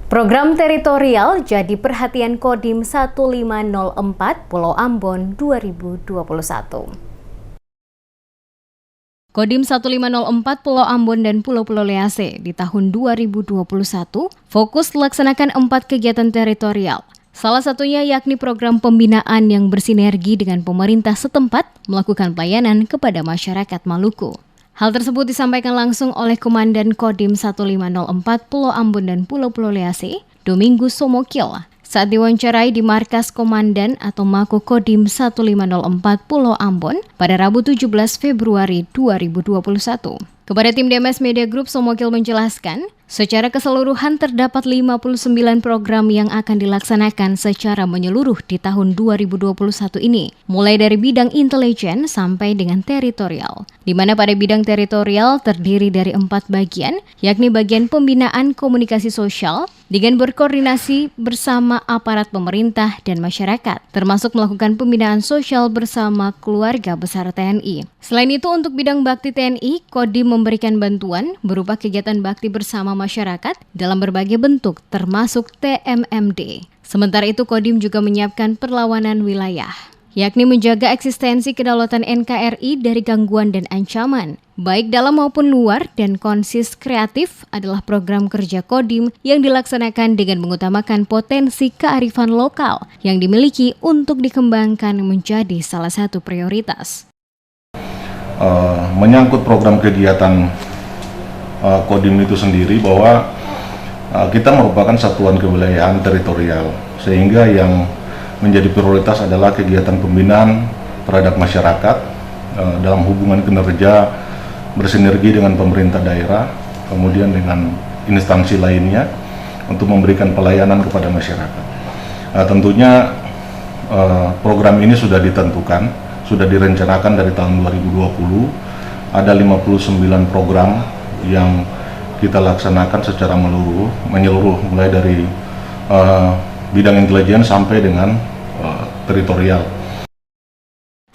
Program teritorial jadi perhatian Kodim 1504 Pulau Ambon 2021. Kodim 1504 Pulau Ambon dan Pulau-Pulau Lease di tahun 2021 fokus melaksanakan 4 kegiatan teritorial. Salah satunya yakni program pembinaan yang bersinergi dengan pemerintah setempat melakukan pelayanan kepada masyarakat Maluku. Hal tersebut disampaikan langsung oleh Komandan Kodim 1504 Pulau Ambon dan Pulau-Pulau Lease, Domingus Somokil, saat diwawancarai di Markas Komandan atau Mako Kodim 1504 Pulau Ambon pada Rabu 17 Februari 2021. Kepada tim DMS Media Group, Somokil menjelaskan, secara keseluruhan terdapat 59 program yang akan dilaksanakan secara menyeluruh di tahun 2021 ini, mulai dari bidang intelijen sampai dengan teritorial, di mana pada bidang teritorial terdiri dari 4 bagian, yakni bagian pembinaan komunikasi sosial, dengan berkoordinasi bersama aparat pemerintah dan masyarakat, termasuk melakukan pembinaan sosial bersama keluarga besar TNI. Selain itu, untuk bidang bakti TNI, Kodim memberikan bantuan berupa kegiatan bakti bersama masyarakat dalam berbagai bentuk, termasuk TMMD. Sementara itu, Kodim juga menyiapkan perlawanan wilayah, yakni menjaga eksistensi kedaulatan NKRI dari gangguan dan ancaman, baik dalam maupun luar, dan konsis kreatif adalah program kerja Kodim yang dilaksanakan dengan mengutamakan potensi kearifan lokal yang dimiliki untuk dikembangkan menjadi salah satu prioritas. Menyangkut program kegiatan Kodim itu sendiri, bahwa kita merupakan satuan kewilayahan teritorial, sehingga yang menjadi prioritas adalah kegiatan pembinaan terhadap masyarakat dalam hubungan kinerja bersinergi dengan pemerintah daerah, kemudian dengan instansi lainnya untuk memberikan pelayanan kepada masyarakat. Tentunya program ini sudah ditentukan, sudah direncanakan dari tahun 2020, ada 59 program yang kita laksanakan secara menyeluruh mulai dari bidang intelijen sampai dengan teritorial.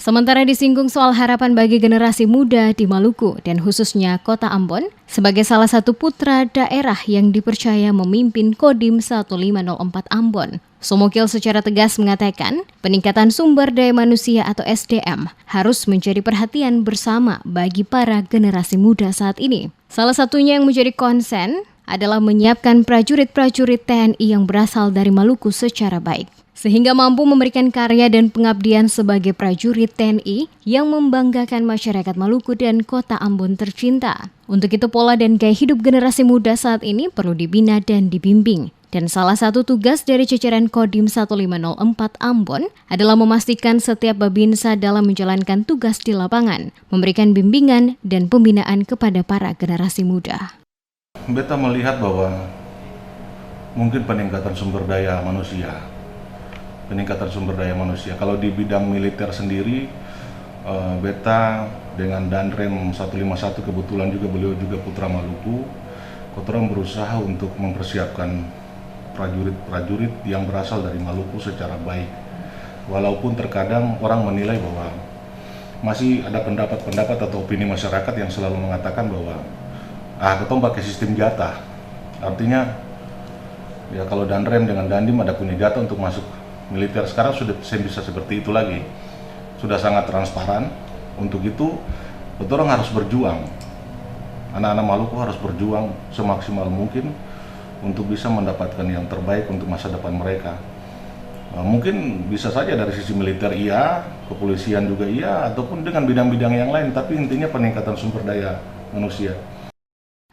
Sementara disinggung soal harapan bagi generasi muda di Maluku dan khususnya Kota Ambon sebagai salah satu putra daerah yang dipercaya memimpin Kodim 1504 Ambon, Somokil secara tegas mengatakan peningkatan sumber daya manusia atau SDM harus menjadi perhatian bersama bagi para generasi muda saat ini. Salah satunya yang menjadi konsen adalah menyiapkan prajurit-prajurit TNI yang berasal dari Maluku secara baik, sehingga mampu memberikan karya dan pengabdian sebagai prajurit TNI yang membanggakan masyarakat Maluku dan Kota Ambon tercinta. Untuk itu, pola dan gaya hidup generasi muda saat ini perlu dibina dan dibimbing. Dan salah satu tugas dari jajaran Kodim 1504 Ambon adalah memastikan setiap babinsa dalam menjalankan tugas di lapangan, memberikan bimbingan dan pembinaan kepada para generasi muda. Beta melihat bahwa mungkin peningkatan sumber daya manusia. Kalau di bidang militer sendiri, Beta dengan Danrem 151, kebetulan juga beliau juga putra Maluku, Kotoran berusaha untuk mempersiapkan prajurit-prajurit yang berasal dari Maluku secara baik. Walaupun terkadang orang menilai bahwa masih ada pendapat-pendapat atau opini masyarakat yang selalu mengatakan bahwa ketong pakai sistem jatah. Artinya ya kalau Danrem dengan Dandim ada punya jatah untuk masuk militer. Sekarang sudah bisa seperti itu lagi. Sudah sangat transparan. Untuk itu orang harus berjuang. Anak-anak Maluku harus berjuang semaksimal mungkin untuk bisa mendapatkan yang terbaik untuk masa depan mereka. Mungkin bisa saja dari sisi militer iya, kepolisian juga iya, ataupun dengan bidang-bidang yang lain, tapi intinya peningkatan sumber daya manusia.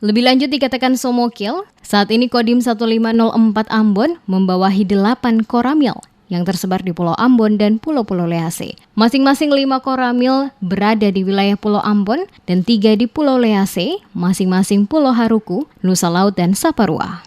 Lebih lanjut dikatakan Somokil, saat ini Kodim 1504 Ambon membawahi 8 koramil yang tersebar di Pulau Ambon dan Pulau-Pulau Lease. Masing-masing 5 koramil berada di wilayah Pulau Ambon dan 3 di Pulau Lease, masing-masing Pulau Haruku, Nusa Laut, dan Saparua.